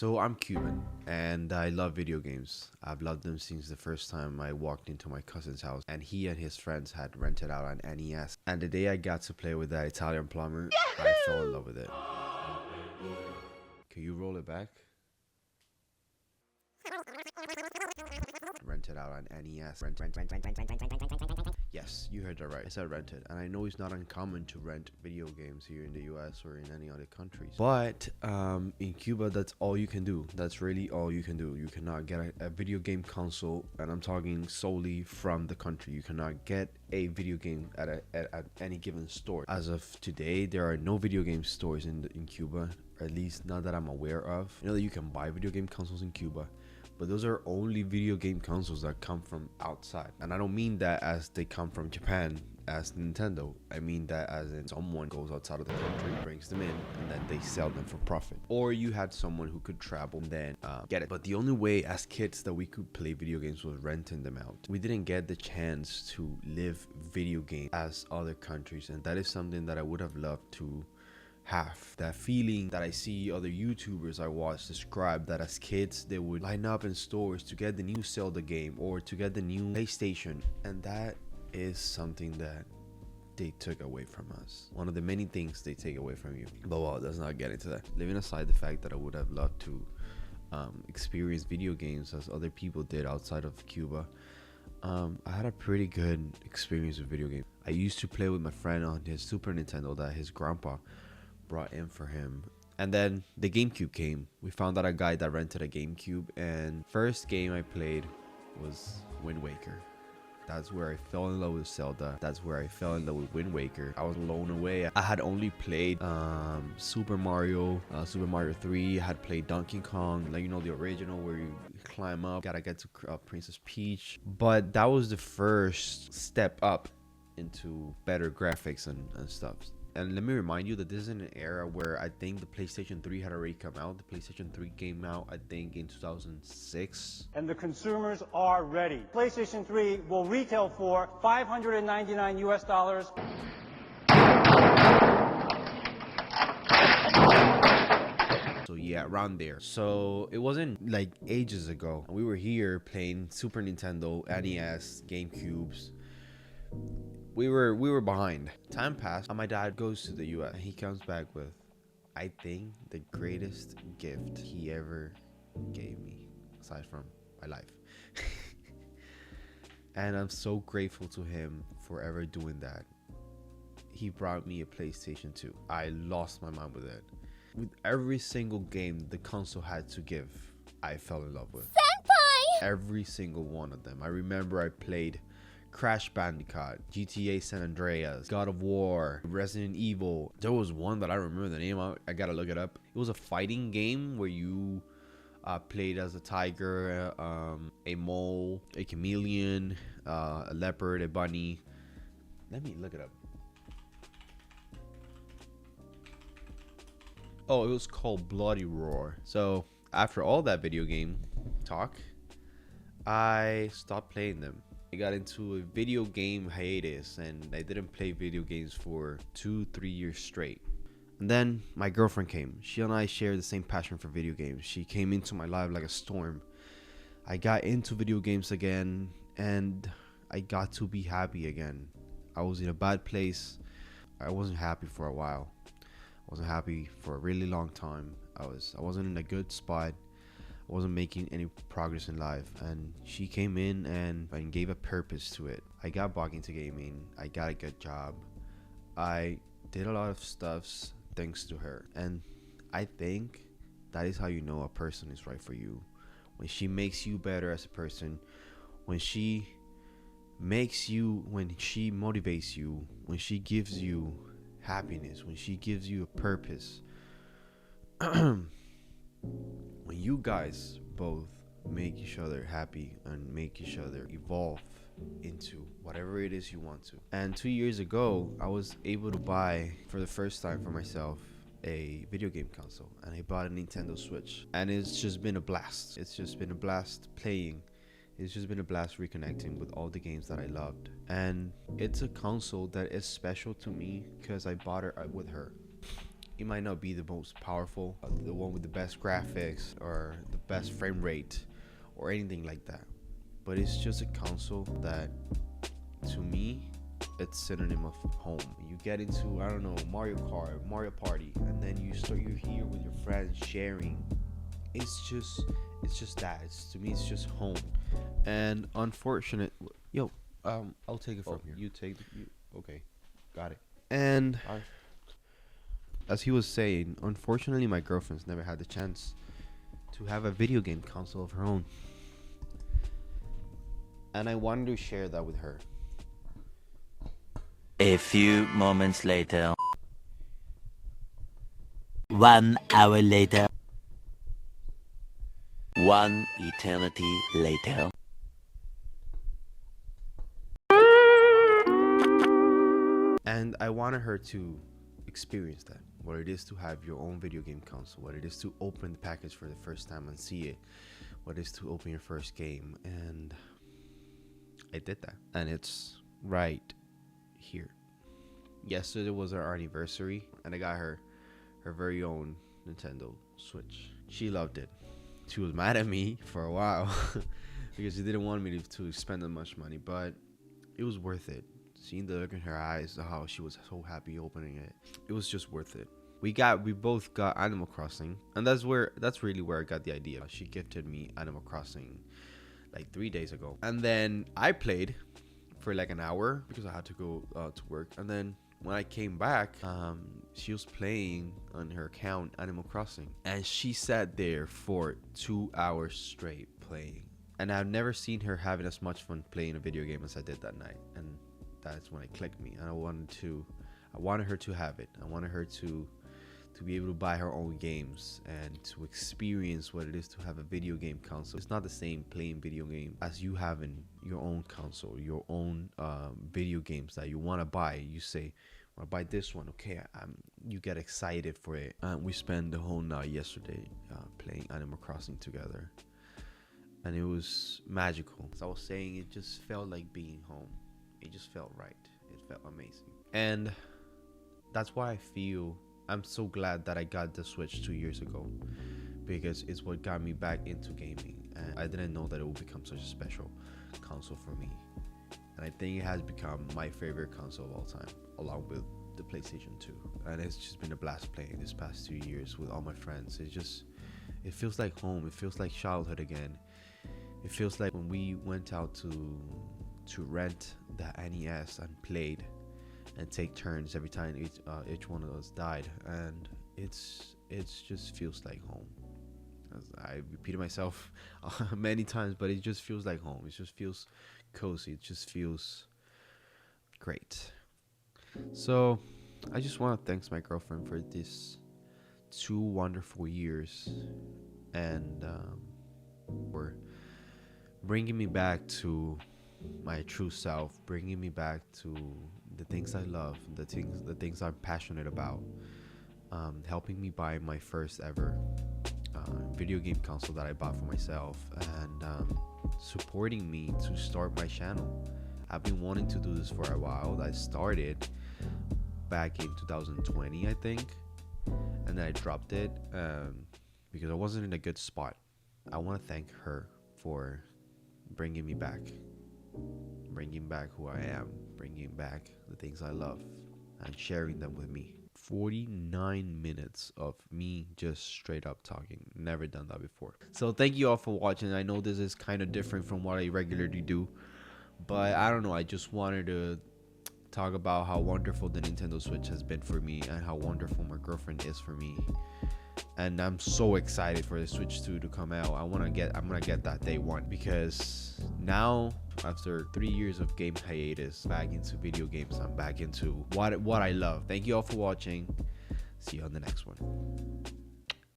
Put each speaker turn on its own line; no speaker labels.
So I'm Cuban and I love video games. I've loved them since the first time I walked into my cousin's house and he and his friends had rented out an NES. And the day I got to play with that Italian plumber, I fell in love with it. Can you roll it back? Rented out an NES. Yes, you heard that right. I said rented. And I know it's not uncommon to rent video games here in the US or in any other countries. But in Cuba, that's all you can do. That's really all you can do. You cannot get a video game console, and I'm talking solely from the country. You cannot get a video game at any given store. As of today, there are no video game stores in Cuba, or at least not that I'm aware of. You know that you can buy video game consoles in Cuba, but those are only video game consoles that come from outside. And I don't mean that as they come from Japan as Nintendo. I mean that as in someone goes outside of the country, brings them in, and then they sell them for profit. Or you had someone who could travel and then get it. But the only way as kids that we could play video games was renting them out. We didn't get the chance to live video games as other countries, and that is something that I would have loved to have. That feeling that I see other YouTubers I watch describe, that as kids they would line up in stores to get the new Zelda game or to get the new PlayStation, and that is something that they took away from us. One of the many things they take away from you. But well, let's not get into that. Leaving aside the fact that I would have loved to experience video games as other people did outside of Cuba, I had a pretty good experience with video games. I used to play with my friend on his Super Nintendo that his grandpa brought in for him. And then the GameCube came. We found out a guy that rented a GameCube, and first game I played was Wind Waker. That's where I fell in love with Zelda. That's where I fell in love with Wind Waker. I was blown away. I had only played Super Mario 3. I had played Donkey Kong, like, you know, the original where you climb up, gotta get to Princess Peach. But that was the first step up into better graphics and stuff. And let me remind you that this is in an era where I think the PlayStation 3 had already come out. The PlayStation 3 came out, I think, in 2006.
And the consumers are ready. PlayStation 3 will retail for $599 US.
So yeah, around there. So it wasn't like ages ago. We were here playing Super Nintendo, NES, GameCubes. We were behind. Time passed, and my dad goes to the US, and he comes back with, I think, the greatest gift he ever gave me, aside from my life. And I'm so grateful to him for ever doing that. He brought me a PlayStation 2. I lost my mind with it. With every single game the console had to give, I fell in love with. Senpai! Every single one of them. I remember I played Crash Bandicoot, GTA San Andreas, God of War, Resident Evil. There was one that I remember the name of. I gotta look it up. It was a fighting game where you played as a tiger, a mole, a chameleon, a leopard, a bunny. Let me look it up. Oh, it was called Bloody Roar. So after all that video game talk, I stopped playing them. I got into a video game hiatus, and I didn't play video games for 2-3 years straight. And then my girlfriend came. She and I share the same passion for video games. She came into my life like a storm. I got into video games again, and I got to be happy again. I was in a bad place. I wasn't happy for a while. I wasn't happy for a really long time. I wasn't in a good spot. I wasn't making any progress in life, and she came in and gave a purpose to it. I got back into gaming. I got a good job. I did a lot of stuffs thanks to her, and I think that is how you know a person is right for you. When she makes you better as a person, when she makes you, when she motivates you, when she gives you happiness, when she gives you a purpose. When you guys both make each other happy and make each other evolve into whatever it is you want to. And 2 years ago, I was able to buy for the first time for myself a video game console, and I bought a Nintendo Switch, and it's just been a blast. It's just been a blast playing. It's just been a blast reconnecting with all the games that I loved. And it's a console that is special to me because I bought it with her. It might not be the most powerful, the one with the best graphics or the best frame rate or anything like that, but it's just a console that, to me, it's synonym of home. You get into, I don't know, Mario Kart, Mario Party, and then you're here with your friends sharing. It's just that. To me, it's just home. And unfortunate, I'll take it from here. You take the, okay, got it. And as he was saying, unfortunately, my girlfriend's never had the chance to have a video game console of her own, and I wanted to share that with her.
A few moments later. 1 hour later. 1 eternity later.
And I wanted her to experience that, what it is to have your own video game console, what it is to open the package for the first time and see it, what it is to open your first game. And I did that, and it's right here. Yesterday was our anniversary, and I got her very own Nintendo Switch. She loved it. She was mad at me for a while because she didn't want me to spend that much money, but it was worth it. Seeing the look in her eyes, how she was so happy opening it, it was just worth it. We both got Animal Crossing, and that's really where I got the idea. She gifted me Animal Crossing like 3 days ago, and then I played for like an hour because I had to go to work. And then when I came back, she was playing on her account Animal Crossing, and she sat there for 2 hours straight playing. And I've never seen her having as much fun playing a video game as I did that night. And that's when it clicked me, and I wanted her to have it. I wanted her to be able to buy her own games and to experience what it is to have a video game console. It's not the same playing video game as you having your own console, your own video games that you want to buy. You say, I want to buy this one. Okay, you get excited for it. We spent the whole night yesterday playing Animal Crossing together, and it was magical. As I was saying, it just felt like being home. It just felt right. It felt amazing. And that's why I feel I'm so glad that I got the Switch 2 years ago, because it's what got me back into gaming. And I didn't know that it would become such a special console for me. And I think it has become my favorite console of all time, along with the PlayStation 2. And it's just been a blast playing this past 2 years with all my friends. It feels like home. It feels like childhood again. It feels like when we went out to rent the NES and played and take turns every time each one of us died, and it's just feels like home. As I repeated myself many times, but it just feels like home. It just feels cozy. It just feels great. So I just want to thank my girlfriend for these 2 wonderful years, and for bringing me back to my true self, bringing me back to the things I love, the things I'm passionate about, helping me buy my first ever video game console that I bought for myself, and supporting me to start my channel. I've been wanting to do this for a while. I started back in 2020, I think, and then I dropped it because I wasn't in a good spot. I want to thank her for bringing me back, bringing back who I am, bringing back the things I love, and sharing them with me. 49 minutes of me just straight up talking. Never done that before. So thank you all for watching. I know this is kind of different from what I regularly do, but I don't know, I just wanted to talk about how wonderful the Nintendo Switch has been for me, and how wonderful my girlfriend is for me. And I'm so excited for the Switch 2 to come out. I'm gonna get that day one, because now, after 3 years of game hiatus, back into video games. I'm back into what I love. Thank you all for watching. See you on the next one.